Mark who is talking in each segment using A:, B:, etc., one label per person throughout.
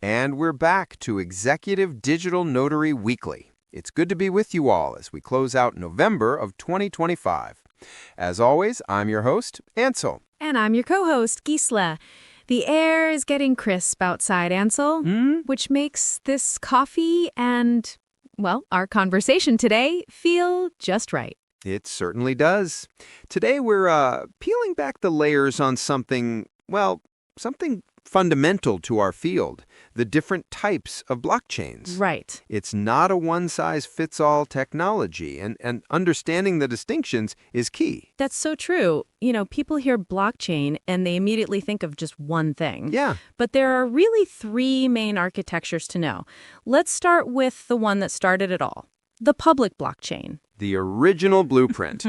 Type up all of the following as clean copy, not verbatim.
A: And we're back to Executive Digital Notary Weekly. It's good to be with you all as we close out November of 2025. As always, I'm your host, Ansel.
B: And I'm your co-host, Gisela. The air is getting crisp outside, Ansel, which makes this coffee and, well, our conversation today feel just right.
A: It certainly does. Today we're peeling back the layers on something fundamental to our field, the different types of blockchains.
B: Right.
A: It's not a one-size-fits-all technology, and understanding the distinctions is key.
B: That's so true. You know, people hear blockchain and they immediately think of just one thing.
A: Yeah.
B: But there are really three main architectures to know. Let's start with the one that started it all, the public blockchain.
A: The original blueprint.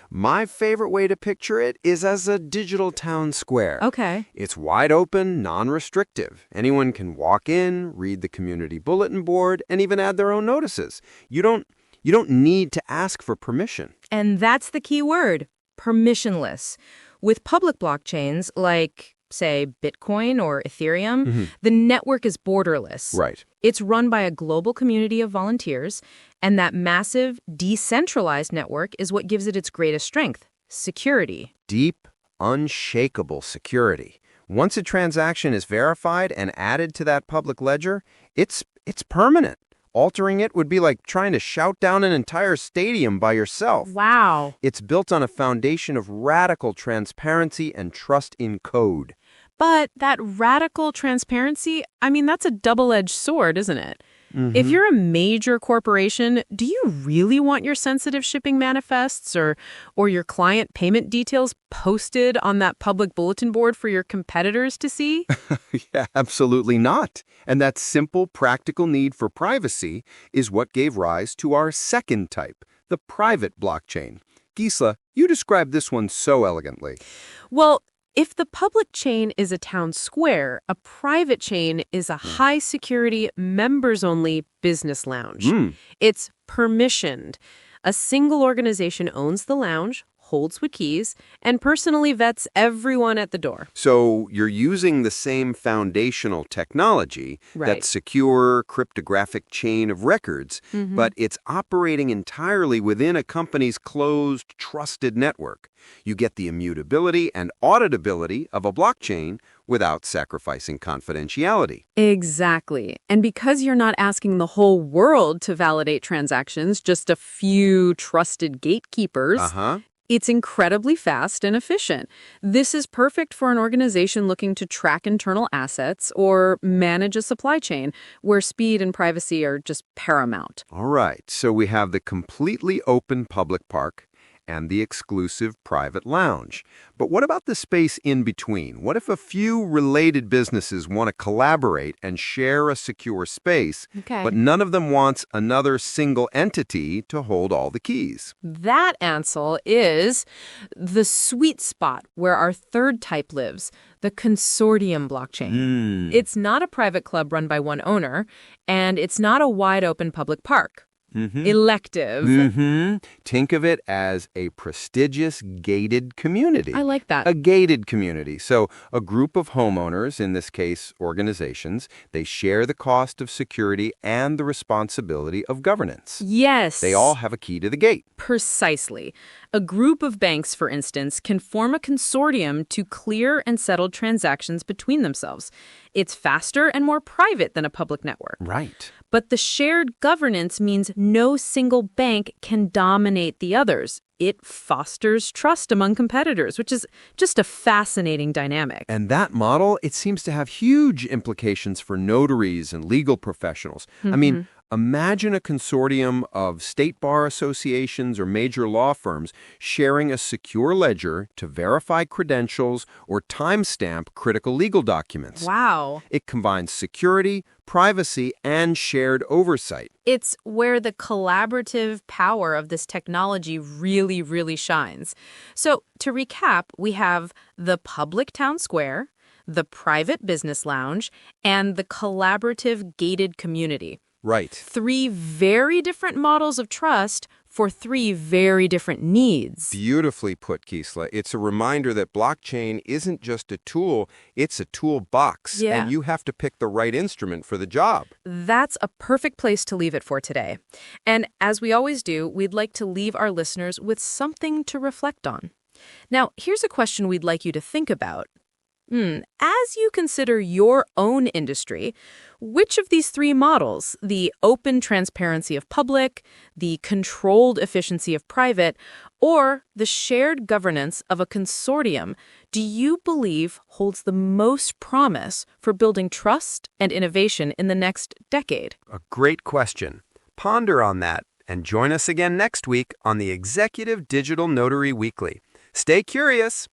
A: My favorite way to picture it is as a digital town square.
B: Okay.
A: It's wide open, non-restrictive. Anyone can walk in, read the community bulletin board, and even add their own notices. You don't need to ask for permission.
B: And that's the key word, permissionless. With public blockchains like, say, Bitcoin or Ethereum, the network is borderless.
A: Right.
B: It's run by a global community of volunteers, and that massive, decentralized network is what gives it its greatest strength, security.
A: Deep, unshakable security. Once a transaction is verified and added to that public ledger, it's permanent. Altering it would be like trying to shout down an entire stadium by yourself.
B: Wow.
A: It's built on a foundation of radical transparency and trust in code.
B: But that radical transparency, that's a double-edged sword, isn't it? If you're a major corporation, do you really want your sensitive shipping manifests or your client payment details posted on that public bulletin board for your competitors to see?
A: Yeah, absolutely not. And that simple, practical need for privacy is what gave rise to our second type, the private blockchain. Gisela, you described this one so elegantly.
B: Well, if the public chain is a town square, a private chain is a high-security, members-only business lounge. It's permissioned. A single organization owns the lounge, holds the keys, and personally vets everyone at the door.
A: So you're using the same foundational technology, that secure cryptographic chain of records, but it's operating entirely within a company's closed, trusted network. You get the immutability and auditability of a blockchain without sacrificing confidentiality.
B: Exactly. And because you're not asking the whole world to validate transactions, just a few trusted gatekeepers, it's incredibly fast and efficient. This is perfect for an organization looking to track internal assets or manage a supply chain where speed and privacy are just paramount.
A: All right, so we have the completely open public park and the exclusive private lounge. But what about the space in between? What if a few related businesses want to collaborate and share a secure space, but none of them wants another single entity to hold all the keys?
B: That, Ansel, is the sweet spot where our third type lives, the consortium blockchain. It's not a private club run by one owner, and it's not a wide-open public park. Elective.
A: Think of it as a prestigious gated community.
B: I like that.
A: A gated community. So a group of homeowners, in this case organizations, they share the cost of security and the responsibility of governance.
B: Yes.
A: They all have a key to the gate.
B: Precisely. A group of banks, for instance, can form a consortium to clear and settle transactions between themselves. It's faster and more private than a public network.
A: Right.
B: But the shared governance means no single bank can dominate the others. It fosters trust among competitors, which is just a fascinating dynamic.
A: And that model, it seems to have huge implications for notaries and legal professionals. Imagine a consortium of state bar associations or major law firms sharing a secure ledger to verify credentials or timestamp critical legal documents.
B: Wow.
A: It combines security, privacy, and shared oversight.
B: It's where the collaborative power of this technology really, really shines. So to recap, we have the public town square, the private business lounge, and the collaborative gated community.
A: Right.
B: Three very different models of trust for three very different needs.
A: Beautifully put, Gisela. It's a reminder that blockchain isn't just a tool, it's a toolbox.
B: Yeah.
A: And you have to pick the right instrument for the job.
B: That's a perfect place to leave it for today. And as we always do, we'd like to leave our listeners with something to reflect on. Now, here's a question we'd like you to think about. As you consider your own industry, which of these three models, the open transparency of public, the controlled efficiency of private, or the shared governance of a consortium, do you believe holds the most promise for building trust and innovation in the next decade?
A: A great question. Ponder on that and join us again next week on the Executive Digital Notary Weekly. Stay curious.